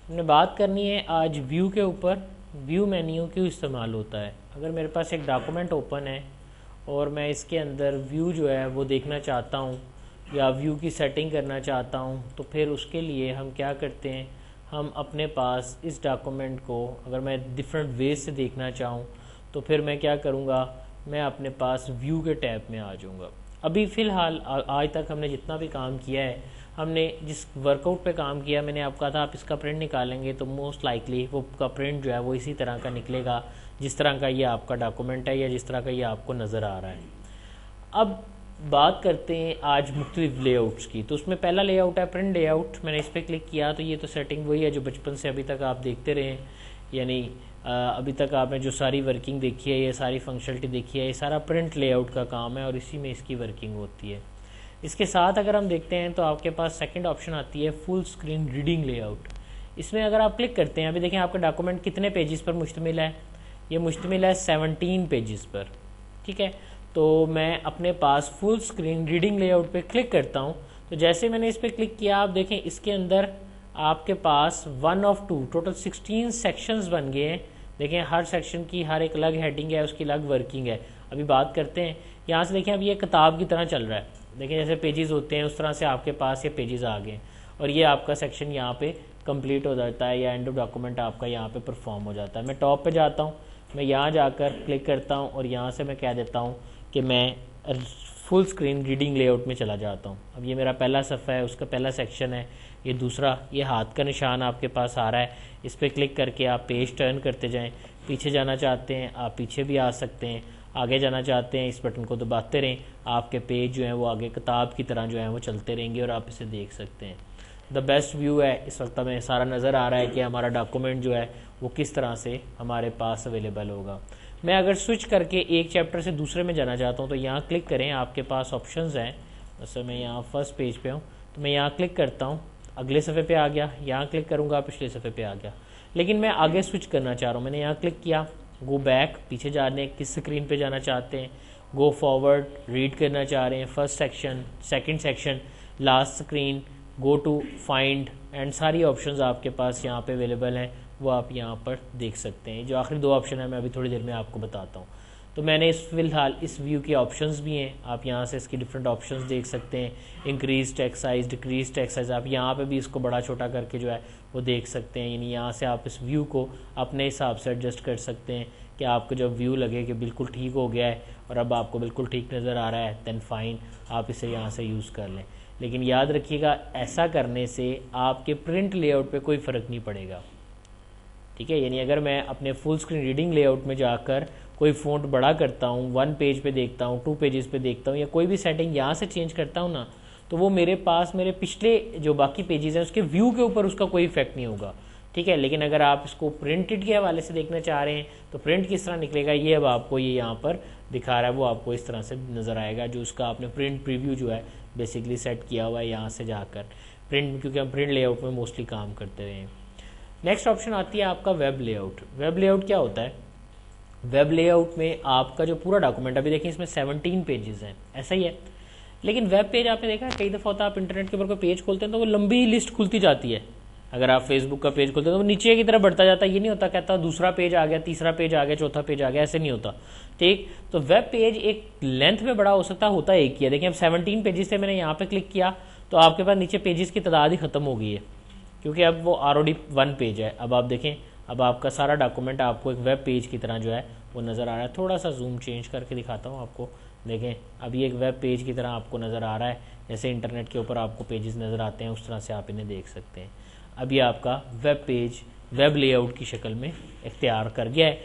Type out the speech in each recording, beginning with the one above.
हमने बात करनी है आज व्यू के ऊपर। व्यू मेन्यू क्यों इस्तेमाल होता है। अगर मेरे पास एक डॉक्यूमेंट ओपन है और मैं इसके अंदर व्यू जो है वो देखना चाहता हूँ या व्यू की सेटिंग करना चाहता हूँ, तो फिर उसके लिए हम क्या करते हैं, हम अपने पास इस डॉक्यूमेंट को अगर मैं डिफरेंट वेज से देखना चाहूँ तो फिर मैं क्या करूँगा, मैं अपने पास व्यू के टैब में आ जाऊँगा। अभी फ़िलहाल आज तक हमने जितना भी काम किया है, हमने जिस वर्कआउट पे काम किया, मैंने आपको कहा था आप इसका प्रिंट निकालेंगे तो मोस्ट लाइकली वो का प्रिंट जो है वो इसी तरह का निकलेगा जिस तरह का ये आपका डॉक्यूमेंट है या जिस तरह का ये आपको नज़र आ रहा है। अब बात करते हैं आज मुख्तलिफ लेआउट्स की। तो उसमें पहला लेआउट है प्रिंट लेआउट। मैंने इस पर क्लिक किया तो ये तो सेटिंग वही है जो बचपन से अभी तक आप देखते रहे, यानी अभी तक आपने जो सारी वर्किंग देखी है, ये सारी फंक्शनलिटी देखी है, ये सारा प्रिंट लेआउट का काम है और इसी में इसकी वर्किंग होती है। इसके साथ अगर हम देखते हैं तो आपके पास सेकंड ऑप्शन आती है फुल स्क्रीन रीडिंग लेआउट। इसमें अगर आप क्लिक करते हैं, अभी देखें आपका डॉक्यूमेंट कितने पेजेस पर मुश्तमिल है, ये मुश्तमिल है 17 पेजेस पर। ठीक है, तो मैं अपने पास फुल स्क्रीन रीडिंग लेआउट पे क्लिक करता हूँ। तो जैसे मैंने इस पर क्लिक किया, आप देखें इसके अंदर आपके पास 1 of 2 टोटल 16 सेक्शंस बन गए हैं। देखें हर सेक्शन की हर एक अलग हेडिंग है, उसकी अलग वर्किंग है। अभी बात करते हैं यहाँ से, देखें अब ये किताब की तरह चल रहा है। देखें जैसे पेजेस होते हैं उस तरह से आपके पास ये पेजेस आ गए और ये आपका सेक्शन यहाँ पे कंप्लीट हो जाता है या एंड ऑफ डॉक्यूमेंट आपका यहाँ पे परफॉर्म हो जाता है। मैं टॉप पे जाता हूँ, मैं यहाँ जाकर क्लिक करता हूँ और यहाँ से मैं कह देता हूँ कि मैं फुल स्क्रीन रीडिंग लेआउट में चला जाता हूँ। अब ये मेरा पहला सफ़ा है, उसका पहला सेक्शन है, ये दूसरा, ये हाथ का निशान आपके पास आ रहा है, इस पर क्लिक करके आप पेज टर्न करते जाएं। पीछे जाना चाहते हैं आप पीछे भी आ सकते हैं, आगे जाना चाहते हैं इस बटन को दबाते रहें, आपके पेज जो हैं वो आगे किताब की तरह जो है वो चलते रहेंगे और आप इसे देख सकते हैं। द बेस्ट व्यू है, इस वक्त हमें सारा नज़र आ रहा है कि हमारा डॉक्यूमेंट जो है वो किस तरह से हमारे पास अवेलेबल होगा। मैं अगर स्विच करके एक चैप्टर से दूसरे में जाना चाहता हूँ तो यहाँ क्लिक करें, आपके पास ऑप्शंस हैं। जैसे मैं यहाँ फर्स्ट पेज पे हूँ तो मैं यहाँ क्लिक करता हूँ, अगले सफ़े पे आ गया, यहाँ क्लिक करूँगा पिछले सफ़े पे आ गया। लेकिन मैं आगे स्विच करना चाह रहा हूँ, मैंने यहाँ क्लिक किया, गो बैक, पीछे जाने किस स्क्रीन पे जाना चाहते हैं, गो फॉरवर्ड, रीड करना चाह रहे हैं, first section, second section, last screen, go to, find and सारी ऑप्शंस आपके पास यहाँ पे अवेलेबल हैं, वो आप यहाँ पर देख सकते हैं। जो आखिरी दो ऑप्शन है मैं अभी थोड़ी देर में आपको बताता हूँ। तो मैंने इस फिलहाल इस व्यू के ऑप्शंस भी हैं, आप यहाँ से इसकी डिफरेंट ऑप्शंस देख सकते हैं। Increase text size, decrease text size, आप यहाँ पे भी इसको बड़ा छोटा करके जो है वो देख सकते हैं। यानी यहाँ से आप इस व्यू को अपने हिसाब से एडजस्ट कर सकते हैं कि आपको जब व्यू लगे कि बिल्कुल ठीक हो गया है और अब आपको बिल्कुल ठीक नज़र आ रहा है, दैन फाइन, आप इसे यहाँ से यूज़ कर लें। लेकिन याद रखिएगा ऐसा करने से आपके प्रिंट लेआउट पे कोई फ़र्क नहीं पड़ेगा। ठीक है, यानी अगर मैं अपने फुल स्क्रीन रीडिंग लेआउट में जाकर कोई फ़ॉन्ट बड़ा करता हूँ, 1 पेज पे देखता हूँ, 2 पेजेस पे देखता हूँ या कोई भी सेटिंग यहाँ से चेंज करता हूँ ना, तो वो मेरे पास मेरे पिछले जो बाकी पेजेस हैं उसके व्यू के ऊपर उसका कोई इफेक्ट नहीं होगा। ठीक है, लेकिन अगर आप इसको प्रिंटेड के हवाले से देखना चाह रहे हैं तो प्रिंट किस तरह निकलेगा ये अब आपको ये यहाँ पर दिखा रहा है, वो आपको इस तरह से नज़र आएगा जो उसका आपने प्रिंट प्रीव्यू जो है बेसिकली सेट किया हुआ है यहाँ से जाकर प्रिंट, क्योंकि हम प्रिंट लेआउट में मोस्टली काम करते रहे हैं। नेक्स्ट ऑप्शन आती है आपका वेब लेआउट। वेब लेआउट क्या होता है? वेब लेआउट में आपका जो पूरा डॉक्यूमेंट, अभी देखिए इसमें 17 पेजेस हैं, ऐसा ही है। लेकिन वेब पेज आपने देखा है कई दफ़ा होता है आप इंटरनेट के ऊपर कोई पेज खोलते हैं तो वो लंबी लिस्ट खुलती जाती है। अगर आप फेसबुक का पेज खोलते हैं तो वो नीचे की तरफ बढ़ता जाता है, ये नहीं होता कहता दूसरा पेज आ गया, तीसरा पेज आ गया, चौथा पेज आ गया, ऐसे नहीं होता। ठीक, तो वेब पेज एक लेंथ में बड़ा हो सकता है, होता एक ही है। देखिए अब 17 पेजेस थे, मैंने यहाँ पे क्लिक किया तो आपके पास नीचे पेजेस की तादाद ही खत्म हो गई है क्योंकि अब वो ऑलरेडी 1 पेज है। अब आप देखें, अब आपका सारा डॉक्यूमेंट आपको एक वेब पेज की तरह जो है वो नज़र आ रहा है। थोड़ा सा जूम चेंज करके दिखाता हूँ आपको, देखें अभी एक वेब पेज की तरह आपको नज़र आ रहा है। जैसे इंटरनेट के ऊपर आपको पेजेस नज़र आते हैं उस तरह से आप इन्हें देख सकते हैं। अब ये आपका वेब पेज वेब लेआउट की शक्ल में इख्तियार कर गया है।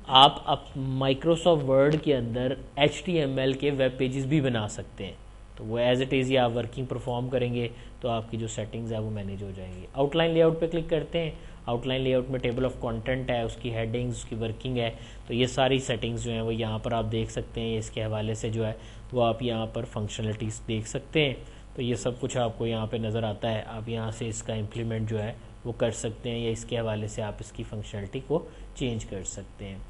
आप माइक्रोसॉफ्ट वर्ड के अंदर HTML के वेब पेजेस भी बना सकते हैं, तो वो एज इट इज़ आप वर्किंग परफॉर्म करेंगे तो आपकी जो सेटिंग्स है वो मैनेज हो जाएंगी। आउटलाइन लेआउट पे क्लिक करते हैं, आउटलाइन लेआउट में टेबल ऑफ कंटेंट है, उसकी हेडिंग्स, उसकी वर्किंग है, तो ये सारी सेटिंग्स जो हैं वो यहाँ पर आप देख सकते हैं। इसके हवाले से जो है वो आप यहाँ पर फंक्शनलिटीज़ देख सकते हैं, तो ये सब कुछ आपको यहाँ पे नज़र आता है। आप यहाँ से इसका इम्प्लीमेंट जो है वो कर सकते हैं या इसके हवाले से आप इसकी फंक्शनलिटी को चेंज कर सकते हैं।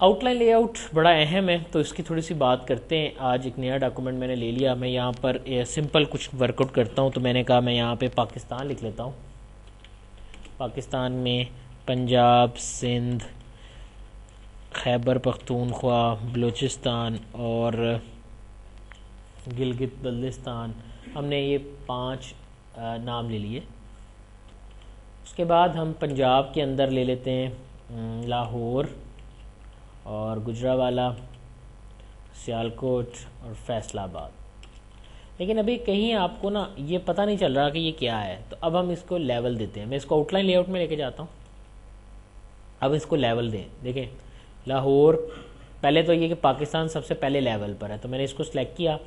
आउटलाइन लेआउट बड़ा अहम है, तो इसकी थोड़ी सी बात करते हैं। आज एक नया डॉक्यूमेंट मैंने ले लिया, मैं यहाँ पर सिंपल कुछ वर्कआउट करता हूँ, तो मैंने कहा मैं यहाँ पे पाकिस्तान लिख लेता हूँ। पाकिस्तान में पंजाब, सिंध, खैबर पख्तूनख्वा, बलूचिस्तान और गिलगित बल्तिस्तान, हमने ये 5 नाम ले लिए। उसके बाद हम पंजाब के अंदर ले लेते हैं लाहौर और गुजरावाला, सियालकोट और फैसलाबाद। लेकिन अभी कहीं आपको ना ये पता नहीं चल रहा कि ये क्या है, तो अब हम इसको लेवल देते हैं। मैं इसको आउटलाइन लेआउट में लेके जाता हूँ। अब इसको लेवल दें। देखें लाहौर, पहले तो ये कि पाकिस्तान सबसे पहले लेवल पर है, तो मैंने इसको सिलेक्ट किया।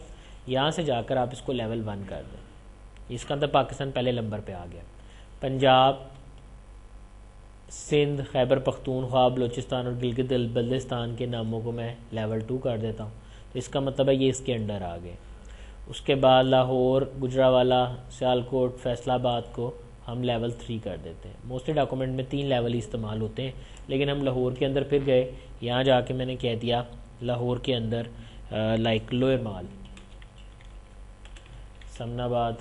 यहाँ से जाकर आप इसको लेवल 1 कर दें। इसका अंदर पाकिस्तान पहले नंबर पे आ गया। पंजाब, सिंध, खैबर पख्तूनख्वा, बलूचिस्तान और गिलगित बल्तिस्तान के नामों को मैं लेवल 2 कर देता हूँ, तो इसका मतलब है ये इसके अंडर आ गए। उसके बाद लाहौर, गुजरावाला, सियालकोट, फैसलाबाद को हम लेवल 3 कर देते हैं। मोस्टली डॉक्यूमेंट में 3 लेवल ही इस्तेमाल होते हैं, लेकिन हम लाहौर के अंदर फिर गए। यहाँ जाके मैंने कह दिया लाहौर के अंदर लाइक लोअर माल, समनाबाद,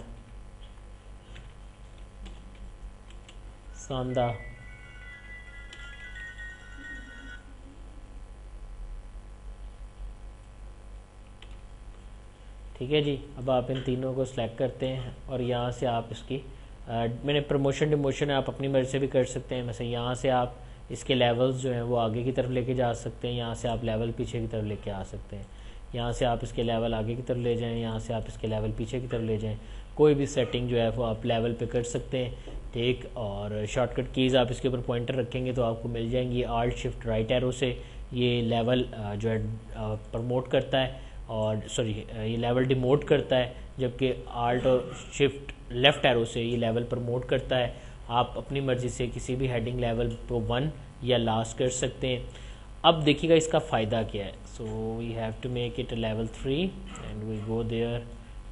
सांदा, ठीक है जी। अब आप इन तीनों को सिलेक्ट करते हैं और यहाँ से आप इसकी मैंने प्रमोशन डिमोशन आप अपनी मर्ज़ी से भी कर सकते हैं। वैसे यहाँ से आप इसके लेवल्स जो हैं वो आगे की तरफ लेके जा सकते हैं, यहाँ से आप लेवल पीछे की तरफ लेके आ सकते हैं। यहाँ से आप इसके लेवल आगे की तरफ ले जाएं, यहाँ से आप इसके लेवल पीछे की तरफ ले जाएं। कोई भी सेटिंग जो है वो आप लेवल पे कर सकते हैं, ठीक। और शॉर्टकट कीज़ आप इसके ऊपर पॉइंटर रखेंगे तो आपको मिल जाएंगी। आल्ट शिफ्ट राइट एरो से ये लेवल जो है प्रमोट करता है, और सॉरी ये लेवल डिमोट करता है, जबकि आल्ट और शिफ्ट लेफ़्ट एरो से ये लेवल प्रमोट करता है। आप अपनी मर्ज़ी से किसी भी हेडिंग लेवल को 1 या लास्ट कर सकते हैं। अब देखिएगा इसका फ़ायदा क्या है। So we have to make it level 3 and we go there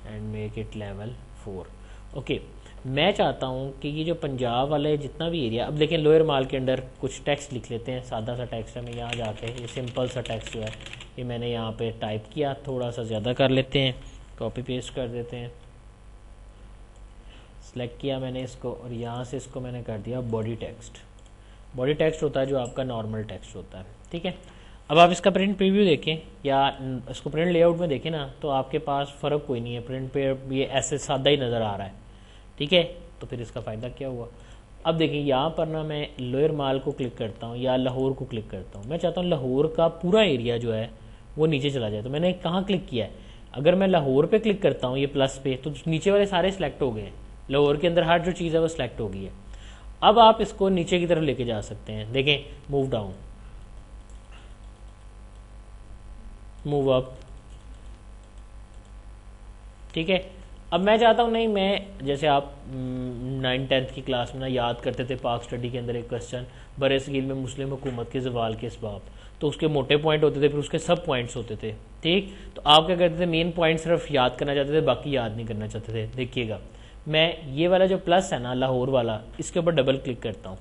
and make it level 4। Okay, मैं चाहता हूँ कि ये जो पंजाब वाले जितना भी एरिया, अब देखें लोअर माल के अंदर कुछ टेक्स्ट लिख लेते हैं। सादा सा टेक्स्ट है, मैं यहाँ जाके ये सिंपल सा टेक्स्ट जो है ये मैंने यहाँ पे टाइप किया, थोड़ा सा ज़्यादा कर लेते हैं, कॉपी पेस्ट कर देते हैं। सेलेक्ट किया मैंने इसको और यहाँ से इसको मैंने कर दिया बॉडी टेक्स्ट। बॉडी टेक्स्ट होता है जो आपका नॉर्मल टेक्स्ट होता है, ठीक है। अब आप इसका प्रिंट प्रीव्यू देखें या इसको प्रिंट लेआउट में देखें ना, तो आपके पास फ़र्क कोई नहीं है। प्रिंट पे ये ऐसे सादा ही नज़र आ रहा है, ठीक है। तो फिर इसका फ़ायदा क्या हुआ। अब देखिए यहाँ पर ना मैं लोअर माल को क्लिक करता हूँ या लाहौर को क्लिक करता हूँ। मैं चाहता हूँ लाहौर का पूरा एरिया जो है वो नीचे चला जाए, तो मैंने कहाँ क्लिक किया है। अगर मैं लाहौर पे क्लिक करता हूँ ये प्लस पे, तो नीचे वाले सारे सिलेक्ट हो गए हैं। लाहौर के अंदर हर जो चीज़ है वो सिलेक्ट हो गई है। अब आप इसको नीचे की तरफ लेके जा सकते हैं। देखें, मूव डाउन, मूव अप, ठीक है। अब मैं चाहता हूँ नहीं, मैं जैसे आप 9th-10th की क्लास में ना याद करते थे पाक स्टडी के अंदर एक क्वेश्चन, बरसगीर में मुस्लिम हुकूमत के ज़वाल के इसबाब, तो उसके मोटे पॉइंट होते थे, फिर उसके सब पॉइंट्स होते थे, ठीक। तो आप क्या करते थे, मेन पॉइंट सिर्फ याद करना चाहते थे, बाकी याद नहीं करना चाहते थे। देखिएगा मैं ये वाला जो प्लस है ना लाहौर वाला, इसके ऊपर डबल क्लिक करता हूँ।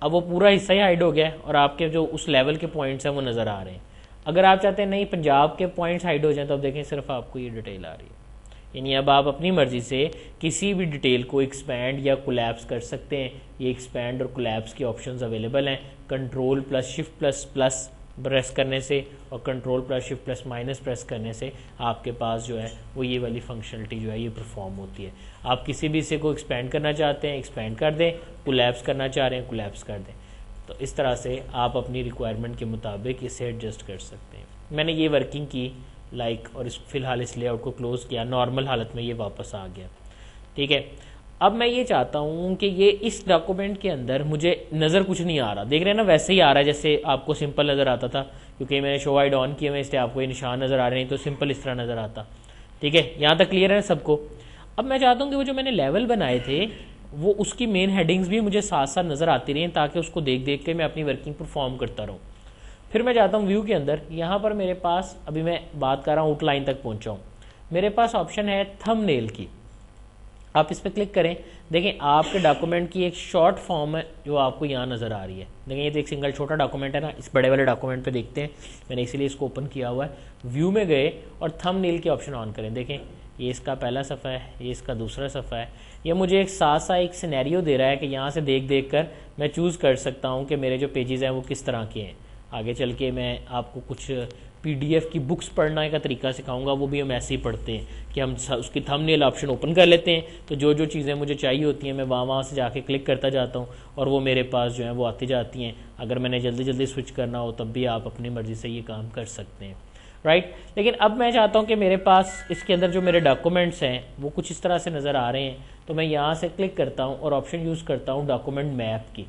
अब वो पूरा हिस्सा ही हाइड हो गया है और आपके जो उस लेवल के पॉइंट्स हैं वो नज़र आ रहे हैं। अगर आप चाहते हैं नहीं पंजाब के पॉइंट्स हाइड हो जाएं, तो अब देखें सिर्फ आपको ये डिटेल आ रही है। यानी अब आप अपनी मर्ज़ी से किसी भी डिटेल को एक्सपैंड या कोलैप्स कर सकते हैं। ये एक्सपैंड और कोलैप्स के ऑप्शंस अवेलेबल हैं। Control plus shift plus plus press करने से और control plus shift plus minus press करने से आपके पास जो है वो ये वाली फंक्शनलिटी जो है ये परफॉर्म होती है। आप किसी भी हिस्से को एक्सपैंड करना चाहते हैं एक्सपैंड कर दें, कोलैप्स करना चाह रहे हैं कोलैप्स कर दें। तो इस तरह से आप अपनी रिक्वायरमेंट के मुताबिक इसे एडजस्ट कर सकते हैं। मैंने ये वर्किंग की लाइक और इस फिलहाल इस लेआउट को क्लोज़ किया, नॉर्मल हालत में ये वापस आ गया, ठीक है। अब मैं ये चाहता हूँ कि ये इस डॉक्यूमेंट के अंदर मुझे नज़र कुछ नहीं आ रहा, देख रहे हैं ना, वैसे ही आ रहा है जैसे आपको सिंपल नज़र आता था, क्योंकि मैंने शो वाइड ऑन किया, मैं इसलिए आपको ये निशान नज़र आ रहे हैं, तो सिंपल इस तरह नज़र आता, ठीक है। यहाँ तक क्लियर है सबको। अब मैं चाहता हूँ कि वो जो मैंने लेवल बनाए थे वो उसकी मेन हेडिंग्स भी मुझे साथ साथ नज़र आती रहें, ताकि उसको देख देख के मैं अपनी वर्किंग परफॉर्म करता रहूँ। फिर मैं चाहता हूँ व्यू के अंदर, यहाँ पर मेरे पास अभी मैं बात कर रहा हूँ आउटलाइन तक पहुँचा हूँ, मेरे पास ऑप्शन है थंबनेल की। आप इस पर क्लिक करें, देखें आपके डॉक्यूमेंट की एक शॉर्ट फॉर्म है जो आपको यहाँ नज़र आ रही है। देखें ये तो एक सिंगल छोटा डॉक्यूमेंट है ना, इस बड़े वाले डॉक्यूमेंट पे देखते हैं, मैंने इसीलिए इसको ओपन किया हुआ है। व्यू में गए और थंबनेल के ऑप्शन ऑन करें। देखें ये इसका पहला सफ़ा है, ये इसका दूसरा सफ़ा है। ये मुझे एक साथ सा एक सिनेरियो दे रहा है कि यहाँ से देख देख कर मैं चूज़ कर सकता हूँ कि मेरे जो पेजेस हैं वो किस तरह के हैं। आगे चल के मैं आपको कुछ पीडीएफ की बुक्स पढ़ने का तरीका सिखाऊंगा, वो भी हम ऐसे ही पढ़ते हैं कि हम उसकी थंबनेल ऑप्शन ओपन कर लेते हैं, तो जो जो चीज़ें मुझे चाहिए होती हैं मैं वहाँ से जाके क्लिक करता जाता हूँ और वो मेरे पास जो है वो आती जाती हैं। अगर मैंने जल्दी जल्दी स्विच करना हो तब भी आप अपनी मर्ज़ी से ये काम कर सकते हैं, राइट। लेकिन अब मैं चाहता हूँ कि मेरे पास इसके अंदर जो मेरे डॉक्यूमेंट्स हैं वो कुछ इस तरह से नज़र आ रहे हैं, तो मैं यहाँ से क्लिक करता हूँ और ऑप्शन यूज़ करता हूँ डॉक्यूमेंट मैप की।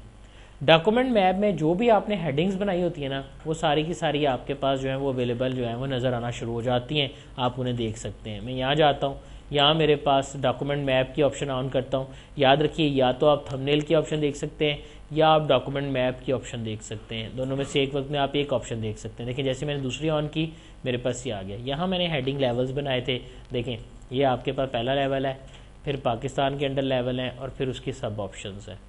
डॉक्यूमेंट मैप में जो भी आपने हेडिंग्स बनाई होती है ना, वो सारी की सारी आपके पास जो है वो अवेलेबल जो है वो नज़र आना शुरू हो जाती हैं, आप उन्हें देख सकते हैं। मैं यहाँ जाता हूँ, यहाँ मेरे पास डॉक्यूमेंट मैप की ऑप्शन ऑन करता हूँ। याद रखिए, या तो आप थंबनेल की ऑप्शन देख सकते हैं या आप डॉक्यूमेंट मैप की ऑप्शन देख सकते हैं, दोनों में से एक वक्त में आप एक ऑप्शन देख सकते हैं। देखिए जैसे मैंने दूसरी ऑन की, मेरे पास ये आ गया। यहाँ मैंने हेडिंग लेवल्स बनाए थे, देखें ये आपके पास पहला लेवल है, फिर पाकिस्तान के अंडर लेवल है और फिर उसकी सब ऑप्शंस हैं।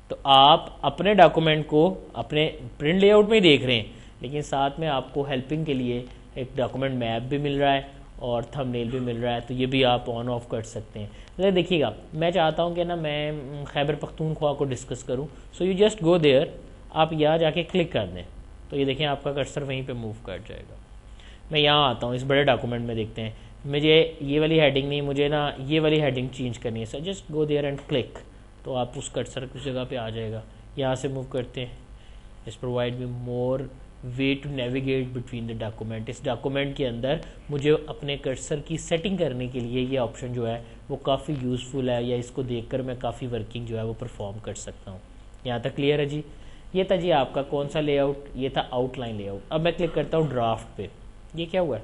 तो आप अपने डॉक्यूमेंट को अपने प्रिंट लेआउट में ही देख रहे हैं, लेकिन साथ में आपको हेल्पिंग के लिए एक डॉक्यूमेंट मैप भी मिल रहा है और थंबनेल भी मिल रहा है, तो ये भी आप ऑन ऑफ कर सकते हैं। तो देखिएगा, मैं चाहता हूँ कि ना मैं खैबर पख्तूनख्वा को डिस्कस करूँ, so you just go there, आप यहाँ जाके क्लिक कर दें तो ये देखें आपका कर्सर वहीं पे मूव कर जाएगा। मैं यहाँ आता हूँ, इस बड़े डॉक्यूमेंट में देखते हैं, मुझे ये वाली हेडिंग नहीं, मुझे ना ये वाली हेडिंग चेंज करनी है, so just go there and click, तो आप उस कर्सर की जगह पे आ जाएगा। यहाँ से मूव करते हैं, is provide me more way to navigate between the document. इस डॉक्यूमेंट के अंदर मुझे अपने कर्सर की सेटिंग करने के लिए ये ऑप्शन जो है वो काफ़ी यूज़फुल है, या इसको देखकर मैं काफ़ी वर्किंग जो है वो परफॉर्म कर सकता हूँ। यहाँ तक क्लियर है जी। ये था जी आपका कौन सा लेआउट, ये था आउटलाइन लेआउट। अब मैं क्लिक करता हूँ ड्राफ्ट पे, ये क्या हुआ है,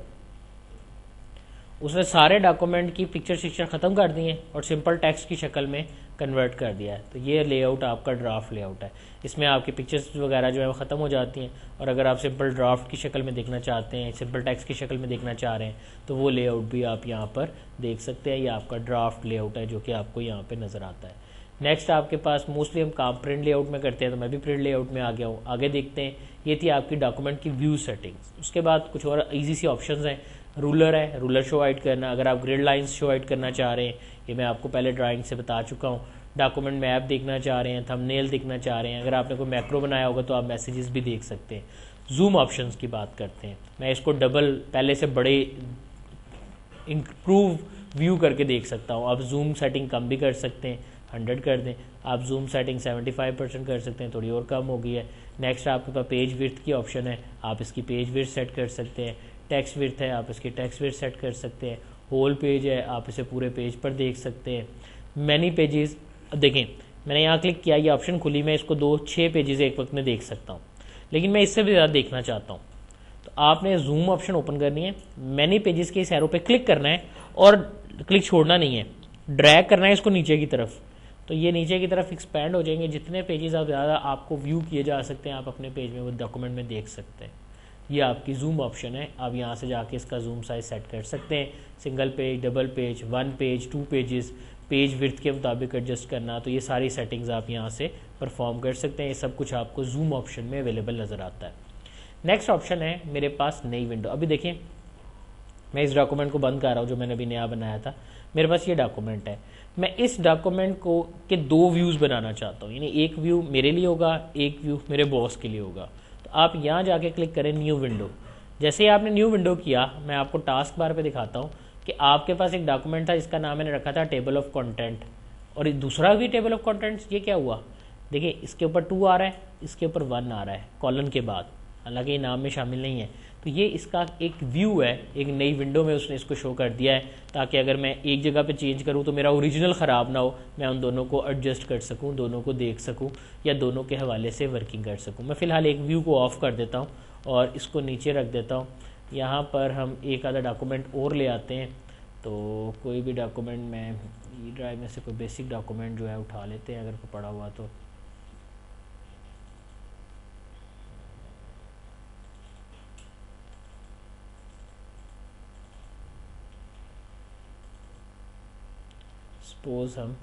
उसने सारे डॉक्यूमेंट की पिक्चर शिक्चर ख़त्म कर दी हैं और सिंपल टेक्स्ट की शक्ल में कन्वर्ट कर दिया है। तो ये लेआउट आपका ड्राफ्ट लेआउट है, इसमें आपकी पिक्चर्स वगैरह जो है वो ख़त्म हो जाती हैं, और अगर आप सिंपल ड्राफ्ट की शक्ल में देखना चाहते हैं, सिंपल टेक्स्ट की शक्ल में देखना चाह रहे हैं, तो वो लेआउट भी आप यहाँ पर देख सकते हैं। ये आपका ड्राफ्ट लेआउट है जो कि आपको यहाँ पर नज़र आता है। नेक्स्ट आपके पास मोस्टली हम काम प्रिंट लेआउट में करते हैं, तो मैं भी प्रिंट लेआउट में आ गया हूँ। आगे देखते हैं, ये थी आपकी डॉक्यूमेंट की व्यू सेटिंग्स। उसके बाद कुछ और ईजी सी ऑप्शंस हैं। रूलर है, रूलर शो आउट करना, अगर आप ग्रिड लाइंस शो आउट करना चाह रहे हैं, ये मैं आपको पहले ड्राइंग से बता चुका हूँ। डॉक्यूमेंट मैप देखना चाह रहे हैं, थंबनेल देखना चाह रहे हैं, अगर आपने कोई मैक्रो बनाया होगा तो आप मैसेजेस भी देख सकते हैं। जूम ऑप्शंस की बात करते हैं, मैं इसको डबल पहले से बड़े इंप्रूव व्यू करके देख सकता हूँ। आप जूम सेटिंग कम भी कर सकते हैं, 100 कर दें। आप जूम सेटिंग 75% कर सकते हैं, थोड़ी और कम हो गई है। नेक्स्ट आपके पास पेज विड्थ की ऑप्शन है, आप इसकी पेज विड्थ सेट कर सकते हैं। टेक्स्ट विड्थ है, आप इसकी टेक्स्ट विड्थ सेट कर सकते हैं। होल पेज है, आप इसे पूरे पेज पर देख सकते हैं। मैनी पेजेस, देखें मैंने यहाँ क्लिक किया, ये ऑप्शन खुली, मैं इसको 6 पेजेस एक वक्त में देख सकता हूँ, लेकिन मैं इससे भी ज़्यादा देखना चाहता हूँ। तो आपने जूम ऑप्शन ओपन करनी है, मैनी पेजेस के इस एरो पे क्लिक करना है और क्लिक छोड़ना नहीं है, ड्रैग करना है इसको नीचे की तरफ, तो ये नीचे की तरफ एक्सपैंड हो जाएंगे। जितने पेजेस आप ज़्यादा आपको व्यू किए जा सकते हैं, आप अपने पेज में वो डॉक्यूमेंट में देख सकते हैं। ये आपकी जूम ऑप्शन है, आप यहाँ से जाके इसका जूम साइज सेट कर सकते हैं। Single page, double page, 1 page, 2 pages, page width के मुताबिक एडजस्ट करना, तो ये सारी सेटिंग्स आप यहाँ से परफॉर्म कर सकते हैं। ये सब कुछ आपको जूम ऑप्शन में अवेलेबल नज़र आता है। नेक्स्ट ऑप्शन है मेरे पास नई विंडो। अभी देखिए मैं इस डॉक्यूमेंट को बंद कर रहा हूँ जो मैंने अभी नया बनाया था। मेरे पास ये डॉक्यूमेंट है, मैं इस डॉक्यूमेंट को के 2 व्यूज़ बनाना चाहता हूँ, यानी एक व्यू मेरे लिए होगा, एक व्यू मेरे बॉस के लिए होगा। तो आप यहाँ जाके क्लिक करें न्यू विंडो। जैसे ही आपने न्यू विंडो किया, मैं आपको टास्क बार पे दिखाता हूँ कि आपके पास एक डॉक्यूमेंट था जिसका नाम मैंने रखा था टेबल ऑफ कंटेंट, और दूसरा भी टेबल ऑफ कंटेंट्स। ये क्या हुआ, देखिए इसके ऊपर 2 आ रहा है, इसके ऊपर 1 आ रहा है कॉलन के बाद, हालांकि ये नाम में शामिल नहीं है। तो ये इसका एक व्यू है, एक नई विंडो में उसने इसको शो कर दिया है, ताकि अगर मैं एक जगह पे चेंज करूँ तो मेरा ओरिजिनल ख़राब ना हो, मैं उन दोनों को एडजस्ट कर सकूँ, दोनों को देख सकूँ, या दोनों के हवाले से वर्किंग कर सकूँ। मैं फ़िलहाल एक व्यू को ऑफ़ कर देता हूँ और इसको नीचे रख देता हूँ। यहाँ पर हम एक आधा डॉक्यूमेंट और ले आते हैं, तो कोई भी डॉक्यूमेंट मैं ई ड्राइव में से कोई बेसिक डॉक्यूमेंट जो है उठा लेते हैं, अगर कोई पड़ा हुआ तो। सपोज हम,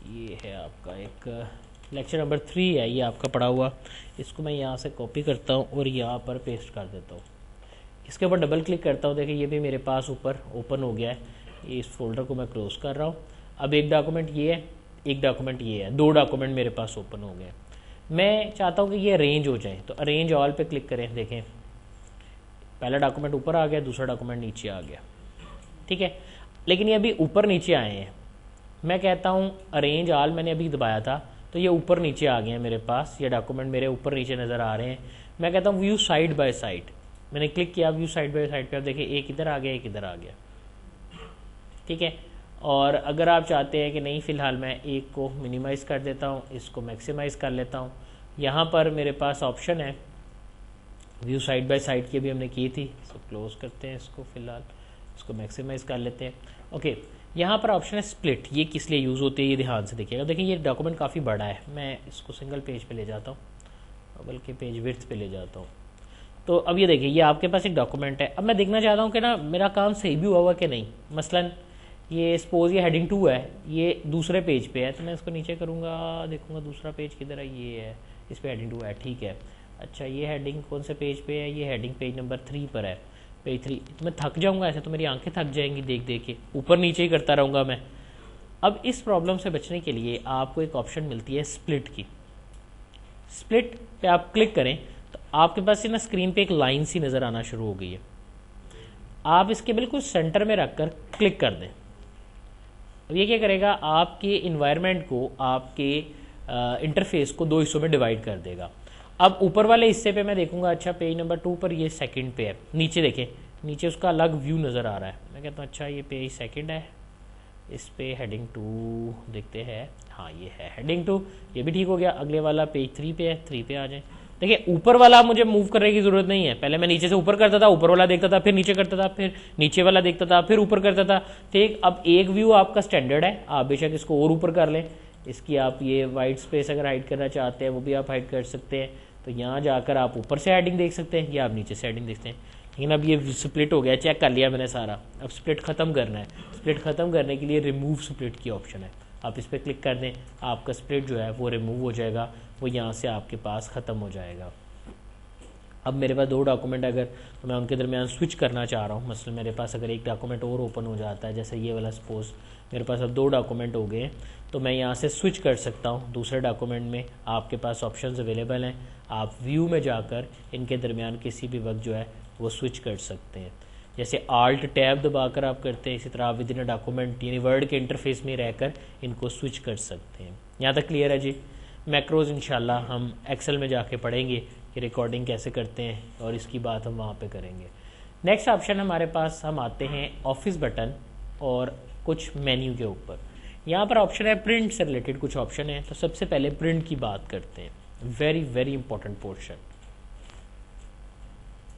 ये है आपका एक लेक्चर नंबर 3 है, ये आपका पड़ा हुआ, इसको मैं यहाँ से कॉपी करता हूँ और यहाँ पर पेस्ट कर देता हूँ। इसके ऊपर डबल क्लिक करता हूँ, देखिए ये भी मेरे पास ऊपर ओपन हो गया है। इस फोल्डर को मैं क्लोज कर रहा हूँ। अब एक डॉक्यूमेंट ये है, एक डॉक्यूमेंट ये है, 2 डॉक्यूमेंट मेरे पास ओपन हो गए। मैं चाहता हूँ कि ये अरेंज हो जाए, तो अरेंज ऑल पे क्लिक करें। देखें पहला डॉक्यूमेंट ऊपर आ गया, दूसरा डॉक्यूमेंट नीचे आ गया, ठीक है। लेकिन ये अभी ऊपर नीचे आए हैं। मैं कहता हूँ अरेंज ऑल, मैंने अभी दबाया था तो ये ऊपर नीचे आ गए हैं मेरे पास, ये डॉक्यूमेंट मेरे ऊपर नीचे नज़र आ रहे हैं। मैं कहता हूँ व्यू साइड बाय साइड, मैंने क्लिक किया व्यू साइड बाय साइड पे, आप देखिए एक इधर आ गया, एक इधर आ गया, ठीक है। और अगर आप चाहते हैं कि नहीं फ़िलहाल मैं एक को मिनिमाइज़ कर देता हूँ, इसको मैक्सिमाइज़ कर लेता हूँ। यहाँ पर मेरे पास ऑप्शन है व्यू साइड बाय साइड की, अभी हमने की थी, इसको क्लोज करते हैं, इसको फ़िलहाल इसको मैक्सिमाइज़ कर लेते हैं। ओके, यहाँ पर ऑप्शन है स्प्लिट, ये किस लिए यूज़ होती है ये ध्यान से देखिएगा। देखिए ये डॉक्यूमेंट काफ़ी बड़ा है, मैं इसको सिंगल पेज पे ले जाता हूँ, बल्कि पेज विड्थ पे ले जाता हूँ। तो अब ये देखिए ये आपके पास एक डॉक्यूमेंट है। अब मैं देखना चाहता हूँ कि ना मेरा काम सही भी हुआ कि नहीं। मसलन ये सपोज ये हेडिंग 2 है, ये दूसरे पेज पे है, तो मैं इसको नीचे करूँगा, देखूँगा दूसरा पेज किधर है, ये है, इस पर हेडिंग 2 है, ठीक है। अच्छा ये हेडिंग कौन से पेज पे है, ये हेडिंग पेज नंबर 3 पर है, पेज 3। तो मैं थक जाऊँगा, ऐसे तो मेरी आंखें थक जाएंगी देख देख के, ऊपर नीचे ही करता रहूँगा मैं। अब इस प्रॉब्लम से बचने के लिए आपको एक ऑप्शन मिलती है स्प्लिट की। स्प्लिट पे आप क्लिक करें तो आपके पास ना स्क्रीन पे एक लाइन सी नज़र आना शुरू हो गई है। आप इसके बिल्कुल सेंटर में रखकर क्लिक कर दें। अब ये क्या करेगा, आपके इन्वायरमेंट को, आपके इंटरफेस को 2 हिस्सों में डिवाइड कर देगा। अब ऊपर वाले हिस्से पे मैं देखूंगा, अच्छा पेज नंबर 2 पर ये सेकंड पे है, नीचे देखें, नीचे उसका अलग व्यू नज़र आ रहा है। मैं कहता हूँ अच्छा ये पेज सेकंड है, इस पे हेडिंग 2 देखते हैं, हाँ ये है हेडिंग 2, ये भी ठीक हो गया। अगले वाला पेज 3 पे है, 3 पे आ जाए। देखिए ऊपर वाला मुझे मूव करने की ज़रूरत नहीं है, पहले मैं नीचे से ऊपर करता था, ऊपर वाला देखता था, फिर नीचे करता था, फिर नीचे वाला देखता था, फिर ऊपर करता था, ठीक। अब एक व्यू आपका स्टैंडर्ड है, आप बेशक इसको और ऊपर कर लें। इसकी आप ये वाइट स्पेस अगर हाइड करना चाहते हैं वो भी आप हाइड कर सकते हैं। तो यहाँ जाकर आप ऊपर से हेडिंग देख सकते हैं या आप नीचे से हेडिंग देखते हैं। लेकिन अब ये स्प्लिट हो गया, चेक कर लिया मैंने सारा। अब स्प्लिट ख़त्म करना है, स्प्लिट ख़त्म करने के लिए रिमूव स्प्लिट की ऑप्शन है, आप इस पर क्लिक कर दें, आपका स्प्लिट जो है वो रिमूव हो जाएगा, वो यहाँ से आपके पास ख़त्म हो जाएगा। अब मेरे पास 2 डॉक्यूमेंट अगर, तो मैं उनके दरमियान स्विच करना चाह रहा हूँ। मसलन मेरे पास अगर एक डॉक्यूमेंट और ओपन हो जाता है, जैसे ये वाला, सपोज मेरे पास अब 2 डॉक्यूमेंट हो गए, तो मैं यहाँ से स्विच कर सकता हूँ दूसरे डॉक्यूमेंट में। आपके पास ऑप्शंस अवेलेबल हैं, आप व्यू में जाकर इनके दरमियान किसी भी वक्त जो है वो स्विच कर सकते हैं। जैसे आल्ट टैब दबाकर आप करते हैं, इसी तरह आप विद इन डॉक्यूमेंट यानी वर्ड के इंटरफेस में रहकर इनको स्विच कर सकते हैं। यहाँ तक क्लियर है जी। मैक्रोज इंशाल्लाह हम एक्सेल में जाके पढ़ेंगे कि रिकॉर्डिंग कैसे करते हैं, और इसकी बात हम वहाँ पे करेंगे। नेक्स्ट ऑप्शन हमारे पास, हम आते हैं ऑफिस बटन और कुछ मेन्यू के ऊपर। यहाँ पर ऑप्शन है प्रिंट से रिलेटेड कुछ ऑप्शन है। तो सबसे पहले प्रिंट की बात करते हैं, वेरी वेरी इंपॉर्टेंट पोर्शन।